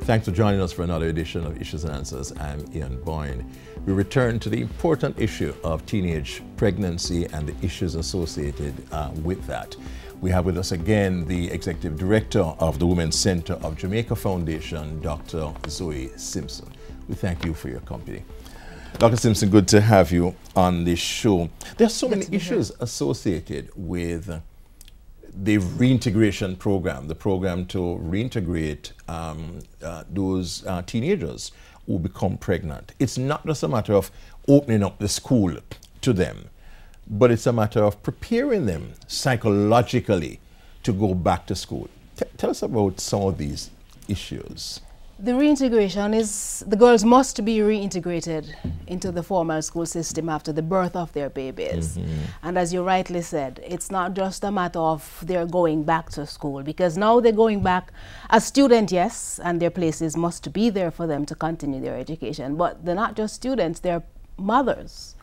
Thanks for joining us for another edition of Issues and Answers. I'm Ian Boyne. We return to the important issue of teenage pregnancy and the issues associated with that. We have with us again the Executive Director of the Women's Center of Jamaica Foundation, Dr. Zoe Simpson. We thank you for your company. Dr. Simpson, good to have you on this show. There are so many issues associated with the reintegration program, the program to reintegrate those teenagers who become pregnant. It's not just a matter of opening up the school to them, but it's a matter of preparing them psychologically to go back to school. Tell us about some of these issues. The reintegration is, the girls must be reintegrated into the formal school system after the birth of their babies. And as you rightly said, it's not just a matter of they're going back to school, because now they're going back as students, yes, and their places must be there for them to continue their education. But they're not just students, they're mothers.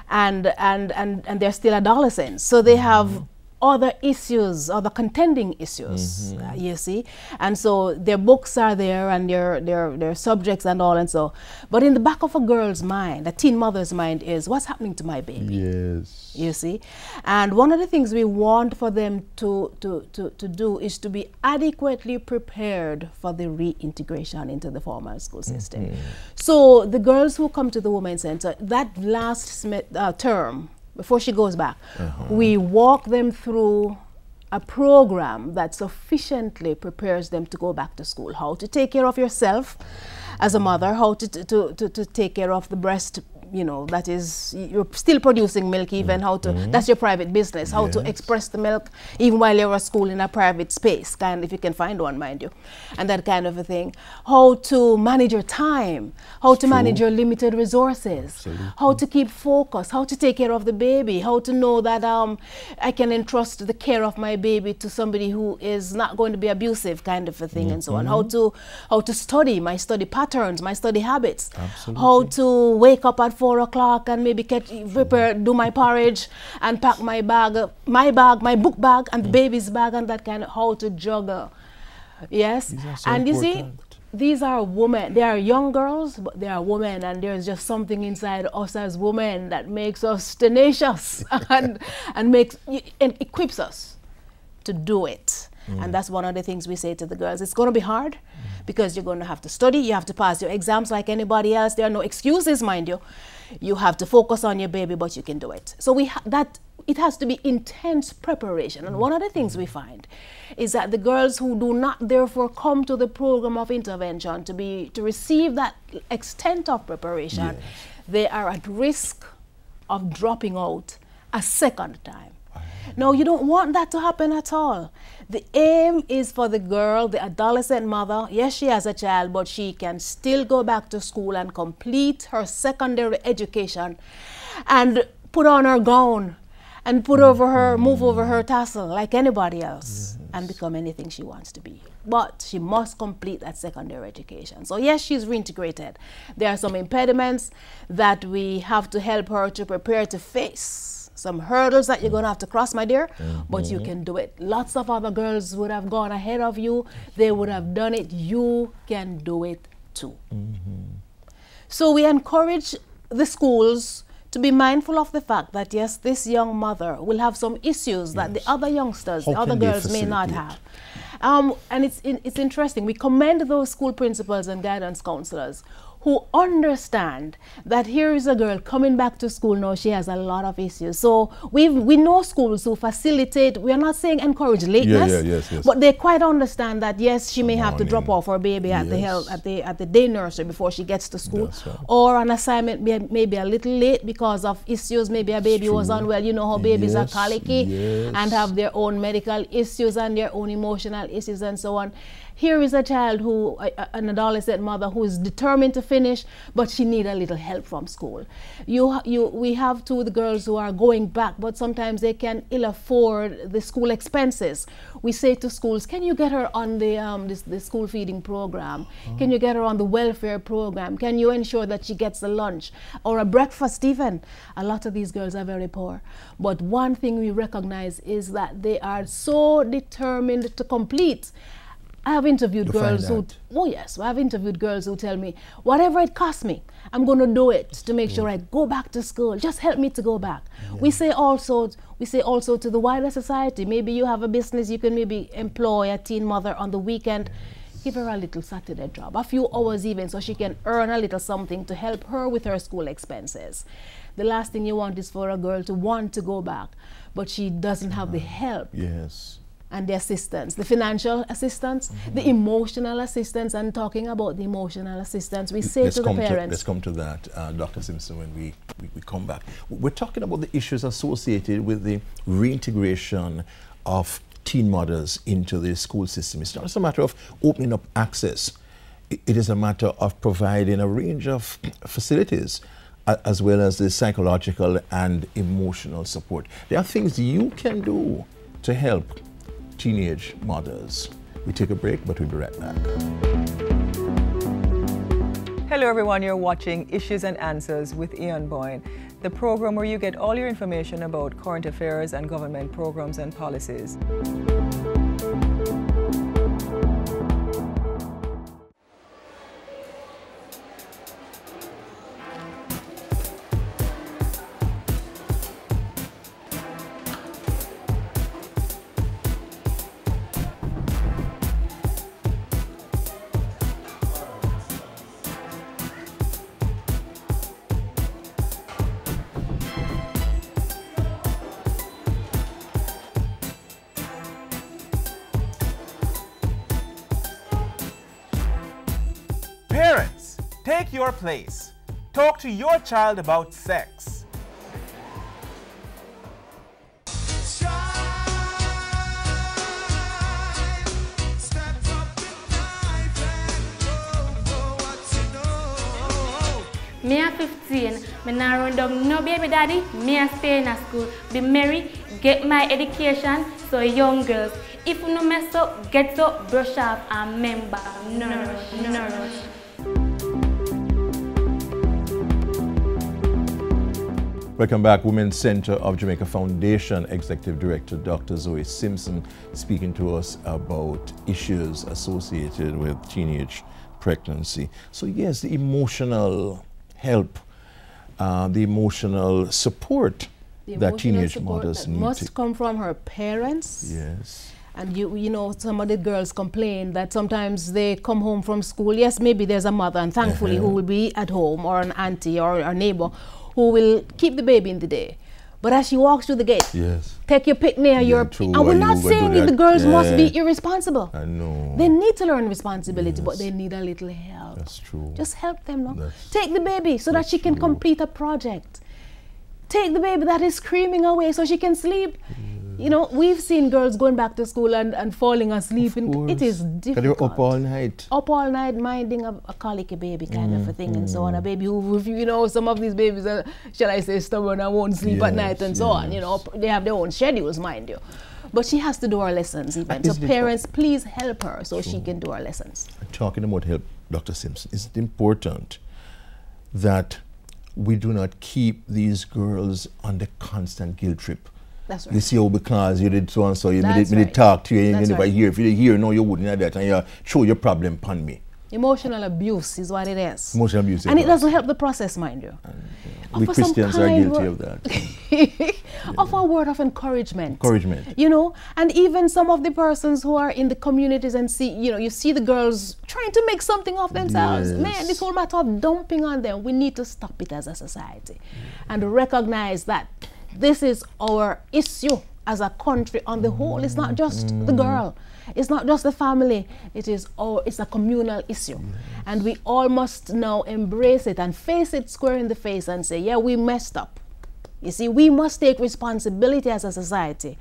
And they're still adolescents. So they have other issues, other contending issues, you see. And so their books are there and their subjects and all and so. But in the back of a girl's mind, a teen mother's mind is, what's happening to my baby? Yes. You see. And one of the things we want for them to do is to be adequately prepared for the reintegration into the formal school system. So the girls who come to the Women's Center, that last term, before she goes back, we walk them through a program that sufficiently prepares them to go back to school. How to take care of yourself as a mother, how to take care of the breast, you know, that is, you're still producing milk, even how to, that's your private business, how to express the milk even while you're at school in a private space, kind, if you can find one, mind you, and that kind of a thing. How to manage your time, how to manage your limited resources, how to keep focus, how to take care of the baby, how to know that I can entrust the care of my baby to somebody who is not going to be abusive, kind of a thing, and so on. How to study, my study patterns, my study habits, how to wake up at 4 o'clock and maybe prepare, do my porridge and pack my bag, my book bag and the baby's bag, and that kind of, how to juggle. Yes. And you see, these are women. They are young girls, but they are women, and there's just something inside us as women that makes us tenacious and equips us to do it. And that's one of the things we say to the girls. It's going to be hard because you're going to have to study. You have to pass your exams like anybody else. There are no excuses, mind you. You have to focus on your baby, but you can do it. So it has to be intense preparation. And one of the things we find is that the girls who do not therefore come to the program of intervention to receive that extent of preparation, they are at risk of dropping out a second time. No, you don't want that to happen at all. The aim is for the girl, the adolescent mother, yes, she has a child, but she can still go back to school and complete her secondary education and put on her gown and put over her, move over her tassel like anybody else and become anything she wants to be. But she must complete that secondary education. So yes, she's reintegrated. There are some impediments that we have to help her to prepare to face. Some hurdles that you're going to have to cross, my dear, but you can do it. Lots of other girls would have gone ahead of you. They would have done it. You can do it too. So we encourage the schools to be mindful of the fact that, yes, this young mother will have some issues that the other youngsters, the other girls may not have. And it's interesting. We commend those school principals and guidance counselors who understand that here is a girl coming back to school now. She has a lot of issues. So we know schools who facilitate. We are not saying encourage lateness, but they quite understand that yes, she may have to drop off her baby at the day nursery before she gets to school, or an assignment may be a little late because of issues. Maybe a baby was unwell. You know how babies are colicky and have their own medical issues and their own emotional issues and so on. Here is a child who, an adolescent mother who is determined to finish, but she needs a little help from school. We have two of the girls who are going back, but sometimes they can ill afford the school expenses. We say to schools, can you get her on the school feeding program? Can you get her on the welfare program? Can you ensure that she gets a lunch or a breakfast even? A lot of these girls are very poor. But one thing we recognize is that they are so determined to complete I have interviewed girls who, oh yes, I have interviewed girls who tell me, whatever it costs me, I'm going to do it to make sure I go back to school. Just help me to go back. We say also to the wider society, maybe you have a business, you can maybe employ a teen mother on the weekend. Give her a little Saturday job, a few hours even, so she can earn a little something to help her with her school expenses. The last thing you want is for a girl to want to go back, but she doesn't have the help. Yes. And the assistance, the financial assistance, the emotional assistance. And talking about the emotional assistance, we say to the parents. Let's come to that, Dr. Simpson, when we come back. We're talking about the issues associated with the reintegration of teen mothers into the school system. It's not just a matter of opening up access. It is a matter of providing a range of facilities as well as the psychological and emotional support. There are things you can do to help teenage mothers. We take a break, but we'll be right back. Hello everyone, you're watching Issues and Answers with Ian Boyne, the program where you get all your information about current affairs and government programs and policies. Parents, take your place. Talk to your child about sex. Me a 15, me nah run down no baby daddy, me a stay in a school, be married, get my education, so young girls, if you no mess up, get up, brush off and remember, nourish, nourish. Welcome back. Women's Center of Jamaica Foundation Executive Director Dr. Zoe Simpson speaking to us about issues associated with teenage pregnancy. So yes, the emotional help, the emotional support that teenage mothers need must come from her parents. Yes. And you know, some of the girls complain that sometimes they come home from school. Yes, maybe there's a mother, and thankfully who will be at home, or an auntie or a neighbor who will keep the baby in the day. But as she walks through the gate, yes, take your pick near your... True. And we're not saying that the girls must be irresponsible. I know. They need to learn responsibility, but they need a little help. That's true. Just help them, no? Take the baby so that she can complete a project. Take the baby that is screaming away so she can sleep. You know, we've seen girls going back to school and falling asleep. And it is difficult. They're up all night. Up all night minding a colicky baby kind of a thing and so on. A baby who, you know, some of these babies are, shall I say, stubborn and won't sleep at night and so on. You know, they have their own schedules, mind you. But she has to do her lessons even. So parents, please help her so she can do her lessons. Talking about help, Dr. Simpson, is it important that we do not keep these girls on the constant guilt trip? That's right. You see, because you did so and so, you did talk to you, and you never hear. If you did hear, no, you wouldn't have that, and you show your problem upon me. Emotional abuse is what it is. Emotional abuse. And it doesn't help the process, mind you. We Christians are guilty of that. Offer a word of encouragement. Encouragement. You know, and even some of the persons who are in the communities and see, you know, you see the girls trying to make something of themselves. Yes. Man, this whole matter of dumping on them, we need to stop it as a society and recognize that this is our issue as a country on the whole. It's not just the girl. It's not just the family. It's a communal issue. Yes. And we all must now embrace it and face it square in the face and say, yeah, we messed up. You see, we must take responsibility as a society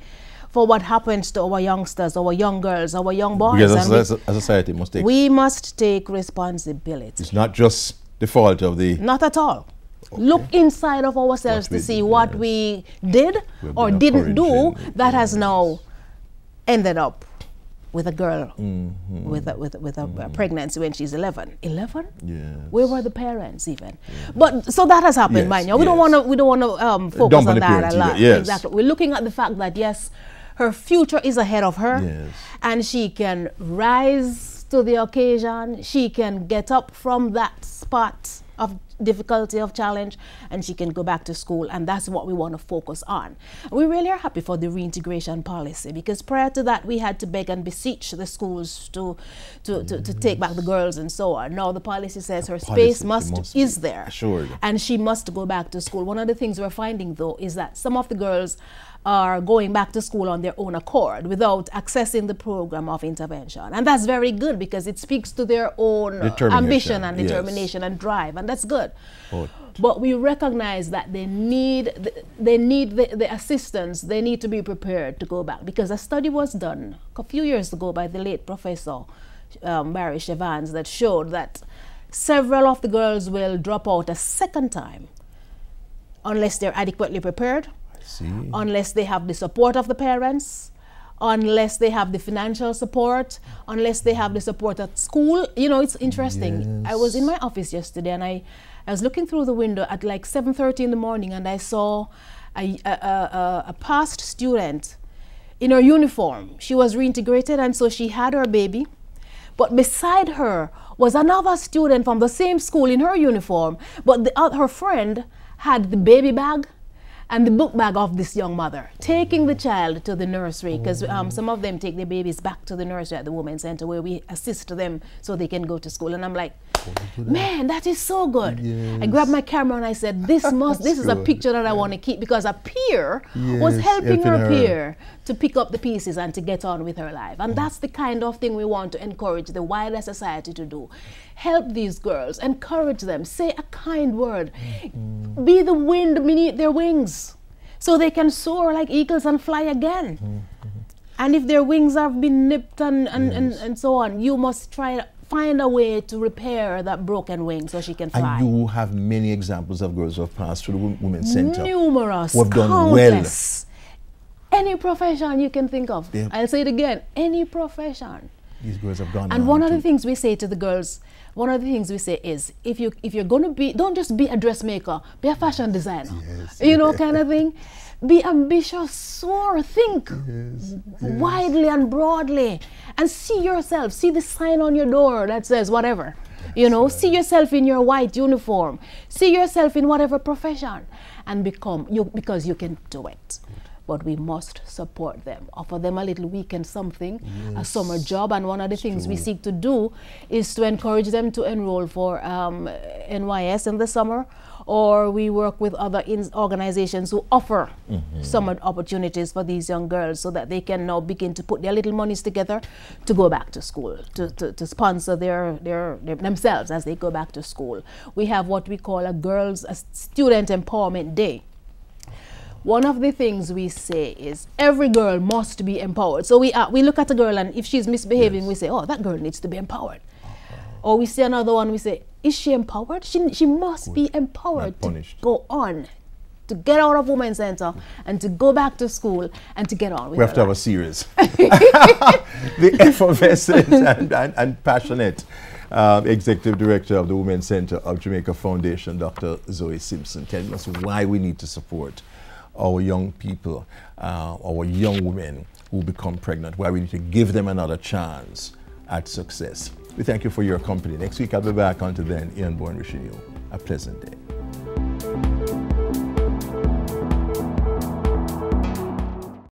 for what happens to our youngsters, our young girls, our young boys. Because as a society must take... We must take responsibility. It's not just the fault of the... Not at all. Okay. Look inside of ourselves to see what we did or didn't do that has now ended up with a girl with a pregnancy when she's 11. 11? Yes. Where were the parents even? Yes. But so that has happened, mind you. We don't want to focus on that a lot. Yes. Exactly. We're looking at the fact that yes, her future is ahead of her. Yes. And she can rise to the occasion. She can get up from that spot of difficulty, of challenge, and she can go back to school, and that's what we want to focus on. We really are happy for the reintegration policy, because prior to that we had to beg and beseech the schools to take back the girls and so on. Now the policy says her space is there, assured, and she must go back to school. One of the things we're finding though is that some of the girls are going back to school on their own accord without accessing the program of intervention, and that's very good because it speaks to their own ambition and determination, yes, and drive, and that's good. But we recognize that they need the assistance. They need to be prepared to go back, because a study was done a few years ago by the late Professor Barry Evans that showed that several of the girls will drop out a second time unless they're adequately prepared, unless they have the support of the parents, unless they have the financial support, unless they have the support at school. You know, it's interesting. Yes. I was in my office yesterday and I was looking through the window at like 7:30 in the morning, and I saw a past student in her uniform. She was reintegrated, and so she had her baby. But beside her was another student from the same school in her uniform, but her friend had the baby bag and the book bag of this young mother, taking the child to the nursery, because some of them take their babies back to the nursery at the Women's Center, where we assist them so they can go to school. And I'm like, man, that is so good. Yes. I grabbed my camera and I said, this is a picture that I want to keep, because a peer was helping her peer to pick up the pieces and to get on with her life. And that's the kind of thing we want to encourage the wider society to do. Help these girls, encourage them, say a kind word, be the wind beneath their wings so they can soar like eagles and fly again. And if their wings have been nipped and so on, you must try to find a way to repair that broken wing so she can fly. And you have many examples of girls who have passed through the Women's Center. Numerous, who have done countless. Well. Any profession you can think of. I'll say it again, any profession. These girls have gone. And one of the things we say to the girls, one of the things we say is, if you're going to be, don't just be a dressmaker, be a fashion designer. Yes. You know, kind of thing. Be ambitious, soar, think widely and broadly, and see yourself. See the sign on your door that says whatever. You know, see yourself in your white uniform. See yourself in whatever profession, and become you, because you can do it. But we must support them, offer them a little weekend something, a summer job. And one of the things we seek to do is to encourage them to enroll for NYS in the summer, or we work with other organizations who offer summer opportunities for these young girls, so that they can now begin to put their little monies together to go back to school, to sponsor themselves as they go back to school. We have what we call a student empowerment day. One of the things we say is every girl must be empowered. So we look at a girl, and if she's misbehaving, we say, oh, that girl needs to be empowered. Or we see another one, we say, is she empowered? She must be empowered to go on, to get out of Women's Center and to go back to school and to get on with We have to have a series. The effervescent and passionate Executive Director of the Women's Center of Jamaica Foundation, Dr. Zoe Simpson, telling us why we need to support our young people, our young women who become pregnant, why we need to give them another chance at success. We thank you for your company. Next week I'll be back. Until then, Ian Bourne wishing you a pleasant day.